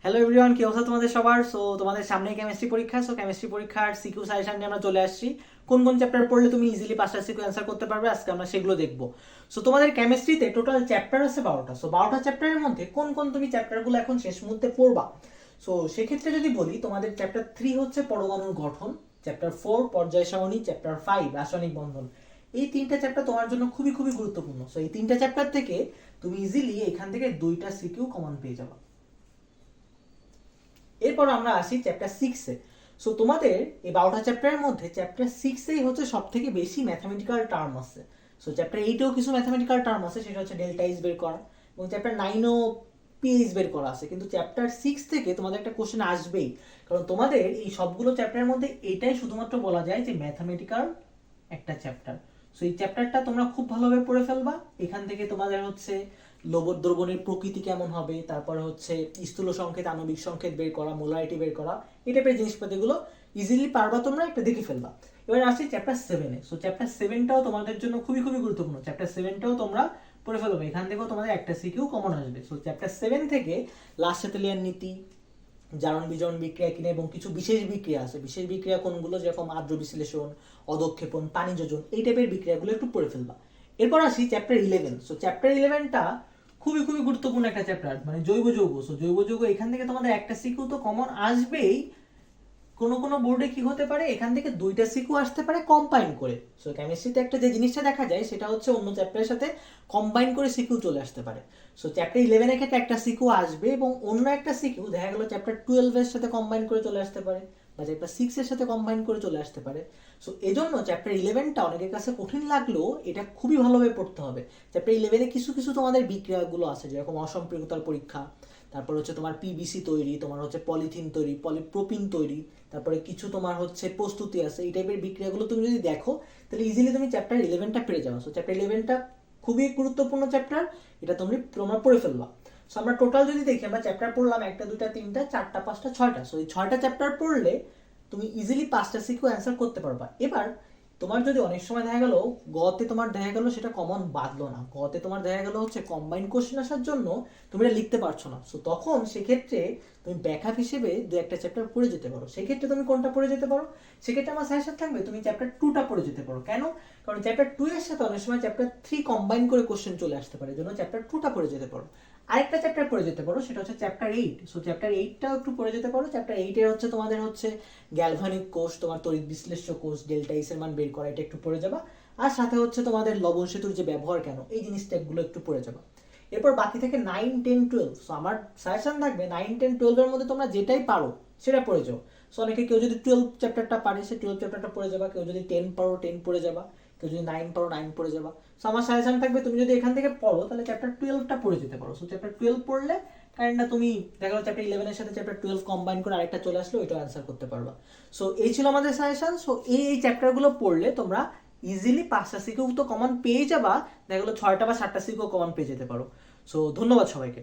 Hello everyone, কি অবস্থা তোমাদের সবার? সো তোমাদের সামনে কেমিস্ট্রি পরীক্ষা। সো কেমিস্ট্রি পরীক্ষার সিকিউ সাজেশন নিয়ে আমরা চলে আসছি। কোন কোন চ্যাপ্টার পড়লে তুমি ইজিলি 5টা সিকিউ অ্যান্সার করতে পারবে, আজকে আমরা সেগুলো দেখবো। সো তোমাদের কেমিস্ট্রিতে টোটাল চ্যাপ্টার আছে 12টা। সো 12টা চ্যাপ্টারের মধ্যে কোন কোন তুমি চ্যাপ্টারগুলো এখন শেষ মুহূর্তে পড়বা? সো সেক্ষেত্রে যদি বলি, তোমাদের চ্যাপ্টার 3 হচ্ছে পরমাণুর গঠন, চ্যাপ্টার 4 পর্যায় সারণী, চ্যাপ্টার 5 রাসায়নিক বন্ধন। এই তিনটা চ্যাপ্টার তোমার জন্য খুবই খুবই গুরুত্বপূর্ণ। সো এই তিনটা চ্যাপ্টার থেকে তুমি ইজিলি এখান থেকে 2টা সিকিউ কমন পেয়ে যাবে। এরপর আমরা আসি চ্যাপ্টার 6-এ। সো তোমাদের এই 12টা চ্যাপ্টারের মধ্যে চ্যাপ্টার 6-এই হচ্ছে সব থেকে বেশি ম্যাথামেটিক্যাল টার্ম আছে। সো চ্যাপ্টার 8-এও কিছু ম্যাথামেটিক্যাল টার্ম আছে, সেটা হচ্ছে ডেল্টা এইচ বের করা, এবং চ্যাপ্টার 9-ও পিএইচ বের করা আছে। কিন্তু চ্যাপ্টার 6 থেকে তোমাদের একটা কোশ্চেন আসবেই, কারণ তোমাদের এই সবগুলো চ্যাপ্টারের মধ্যে এটাই শুধুমাত্র বলা যায় যে ম্যাথামেটিক্যাল একটা চ্যাপ্টার। সো এই চ্যাপ্টারটা তোমরা খুব ভালোভাবে পড়ে ফেলবা। এখান থেকে তোমাদের হচ্ছে লবণ দ্রবণের প্রকৃতি কেমন হবে, তারপরে হচ্ছে স্থূল সংকেত আণবিক সংকেত বের করা, মোলারিটি বের করা, এই টাইপের জিনিসপাতিগুলো ইজিলি পারবা, তোমরা একটা দেখে ফেলবা। এবার আসছি চ্যাপ্টার 7-এ। সো চ্যাপ্টার 7টাও তোমাদের জন্য খুবই খুবই গুরুত্বপূর্ণ। চ্যাপ্টার 7টাও তোমরা পড়ে ফেলবে, এখান থেকেও তোমাদের একটা সিকিউ কমন আসবে। সো চ্যাপ্টার 7 থেকে লাস্টেলিয়ান নীতি, জারণ বিজারণ বিক্রিয়া কিনে, এবং কিছু বিশেষ বিক্রিয়া আছে। বিশেষ বিক্রিয়া কোনগুলো, যেরকম আদ্র বিশ্লেষণ, অধক্ষেপণ, পানি যোজন, এই টাইপের বিক্রিয়াগুলো একটু পড়ে ফেলবা। এরপর আসি চ্যাপ্টার 11। সো চ্যাপ্টার 11টা খুবই খুবই গুরুত্বপূর্ণ একটা চ্যাপ্টার, মানে জৈব যৌগ। সো জৈব যৌগ, এখান থেকে তোমাদের একটা সিকিউ তো কমন আসবেই। কোন কোন বোর্ডে কি হতে পারে, এখান থেকে 2টা সিকিউ আসতে পারে কম্বাইন করে। সো কেমিস্ট্রিতে একটা যে জিনিসটা দেখা যায়, সেটা হচ্ছে অন্য চ্যাপ্টারের সাথে কম্বাইন করে সিকিউ চলে আসতে পারে। সো চ্যাপ্টার 11 থেকে একটা সিকিউ আসবে, এবং অন্য একটা সিকিউ দেখা গেল চ্যাপ্টার 12 এর সাথে কম্বাইন করে চলে আসতে পারে, বা চ্যাপ্টার 6 এর সাথে কম্বাইন করে চলে আসতে পারে। সো এজন্য চ্যাপ্টার 11টা অনেকের কাছে কঠিন লাগলেও এটা খুবই ভালোভাবে পড়তে হবে। চ্যাপ্টার 11-এ কিছু কিছু তোমাদের বিক্রিয়াগুলো আছে, যেরকম অসম্পৃক্ততার পরীক্ষা, তারপর হচ্ছে তোমার পিবিসি তৈরি, তোমার হচ্ছে পলিথিন তৈরি, পলিপ্রোপিন তৈরি, তারপরে কিছু তোমার হচ্ছে প্রস্তুতি আছে। এই টাইপের বিক্রিয়াগুলো তুমি যদি দেখো, তাহলে ইজিলি তুমি চ্যাপ্টার 11টা পেরে যাও। সো চ্যাপ্টার 11টা খুবই গুরুত্বপূর্ণ চ্যাপ্টার, এটা তোমরা পড়ে ফেলবা। সো আমরা টোটাল যদি দেখি, আমরা চ্যাপ্টার পড়লাম 1টা 2টা 3টা 4টা 5টা 6টা। সো এই 6টা চ্যাপ্টার পড়লে তুমি ইজিলি 5টা সিকিউ অ্যান্সার করতে পারবা। এবার তোমার যদি অনেক সময় দেখা গেল গতে তোমার দেখা গেল সেটা কমন বাদলো না, গতে তোমার দেখা গেল হচ্ছে কম্বাইন কোশ্চেন আসার জন্য তুমি এটা লিখতে পারছো না, সো তখন সেক্ষেত্রে তুমি ব্যাকআপ হিসেবে দু একটা চ্যাপ্টার পড়ে যেতে পারো। সেক্ষেত্রে তুমি কোনটা পড়ে যেতে পারো? সেক্ষেত্রে আমার সাজেশন থাকবে তুমি চ্যাপ্টার 2টা পড়ে যেতে পারো। কেন? কারণ চ্যাপ্টার 2 এর সাথে অনেক সময় চ্যাপ্টার 3 কম্বাইন করে কোশ্চেন চলে আসতে পারে, জন্য চ্যাপ্টার 2টা পড়ে যেতে পারো। আরেকটা চ্যাপ্টার পড়ে যেতে পারো, সেটা হচ্ছে চ্যাপ্টার 8। সো চ্যাপ্টার 8টাও একটু পড়ে যেতে পারো। চ্যাপ্টার 8 এর হচ্ছে তোমাদের হচ্ছে গ্যালভানিক কোষ, তোমার তড়িৎ বিশ্লেষ্য কোষ, ডেল্টা এইচ এর মান বের করা, এটা একটু পড়ে যাবা। আর সাথে হচ্ছে তোমাদের লবণ সেতুর যে ব্যবহার কেন, এই জিনিসটা এগুলো একটু পড়ে যাবা। এরপর বাকি থেকে 9 10 12। সো আমার সাজেশন থাকবে 9 10 12 এর মধ্যে তোমরা যেটাই পারো সেটা পড়ে যাও। সো অনেকে, কেউ যদি 12 চ্যাপ্টারটা পারে সে 12 চ্যাপ্টারটা পড়ে যাবা, কেউ যদি 10 পারো 10 পড়ে যাবা, কেউ যদি 9 পারো 9 পড়ে যাবা। সো আমার সাজেশন থাকবে তুমি যদি এখান থেকে পড়ো, তাহলে চ্যাপ্টার 12টা পড়ে যেতে পারো। সো চ্যাপ্টার 12 পড়লে কারেন্টটা তুমি দেখা গেলো চ্যাপ্টার 11 এর সাথে চ্যাপ্টার 12 কম্বাইন করে আরেকটা চলে আসলো, ওইটা অ্যান্সার করতে পারবা। সো এই ছিল আমাদের সাজেশন। সো এই চ্যাপ্টারগুলো পড়লে তোমরা ইজিলি 5টা সিকিউ তো কমন পেয়ে যাবা, দেখা গেলো 6টা বা 7টা সিকিউ কমন পেয়ে যেতে পারো। সো ধন্যবাদ সবাইকে।